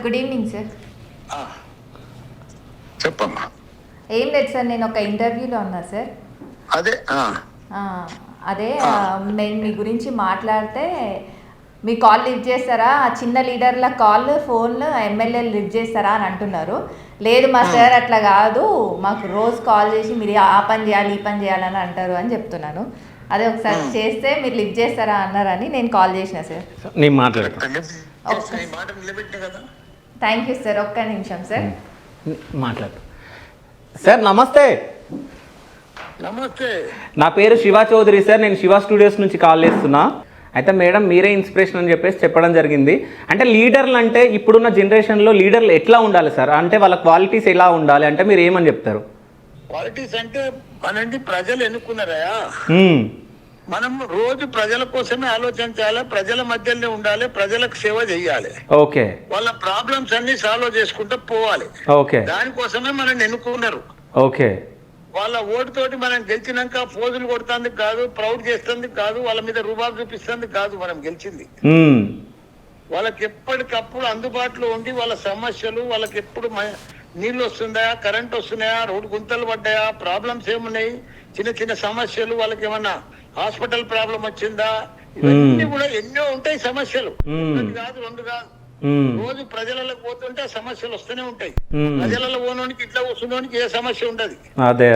Good evening sir. చెప్పమ్మా. ఏం లేదు సార్, నేను ఒక ఇంటర్వ్యూలో ఉన్నా సార్. అదే అదే నేను మీ గురించి మాట్లాడితే మీ కాల్ లిఫ్ట్ చేస్తారా, చిన్న లీడర్ల కాల్ ఫోన్లు ఎమ్మెల్యేలు లిఫ్ట్ చేస్తారా అని అంటున్నారు. లేదు మా సార్ అట్లా కాదు, మాకు రోజు కాల్ చేసి మీరు ఆ పని చేయాలి ఈ పని చేయాలని అంటారు అని చెప్తున్నాను. అదే ఒకసారి చేస్తే మీరు లిఫ్ట్ చేస్తారా అన్నారని నేను కాల్ చేసిన సార్. నేను మాట్లాడతాను. Thank you sir. ఒక్క నిమిషం సార్ మాట్లాడు. సార్ నమస్తే. నమస్తే. నా పేరు శివ చౌదరి సార్. నేను శివ స్టూడియోస్ నుంచి కాల్ చేస్తున్నా. అయితే మేడం మీరే ఇన్స్పిరేషన్ అని చెప్పేసి చెప్పడం జరిగింది. అంటే లీడర్లు అంటే ఇప్పుడున్న జనరేషన్లో లీడర్లు ఎట్లా ఉండాలి సార్? అంటే వాళ్ళ క్వాలిటీస్ ఎలా ఉండాలి అంటే మీరు ఏమని చెప్తారు? క్వాలిటీస్ అంటే మనండి ప్రజలు ఎన్నుకున్నారా, మనం రోజు ప్రజల కోసమే ఆలోచించాలి, ప్రజల మధ్యలోనే ఉండాలి, ప్రజలకు సేవ చేయాలి. ఓకే. వాళ్ళ ప్రాబ్లమ్స్ అన్ని సాల్వ్ చేసుకుంటూ పోవాలి. ఓకే. దానికోసమే మనం ఎన్నుకున్నారు. ఓకే. వాళ్ళ ఓటుతోటి మనం గెలిచినాక ఫోజులు కొడుతుంది కాదు, ప్రౌడ్ చేస్తుంది కాదు, వాళ్ళ మీద రూబాబు చూపిస్తుంది కాదు. మనం గెలిచింది వాళ్ళకి ఎప్పటికప్పుడు అందుబాటులో ఉండి వాళ్ళ సమస్యలు, వాళ్ళకి ఎప్పుడు నీళ్లు వస్తుందా, కరెంట్ వస్తున్నాయా, రోడ్డు గుంతలు పడ్డాయా, ప్రాబ్లమ్స్ ఏమున్నాయి, చిన్న చిన్న సమస్యలు, వాళ్ళకి ఏమన్నా హాస్పిటల్ ప్రాబ్లం వచ్చిందా, ఇవన్నీ కూడా ఎన్నో ఉంటాయి సమస్యలు. కాదు రెండు కాదు. రోజు ప్రజలకు పోతుంటే సమస్యలు వస్తూనే ఉంటాయి. ప్రజలలో పోనోనికి ఇట్లా కూర్చున్నోనికి ఏ సమస్య ఉండదు. అదే.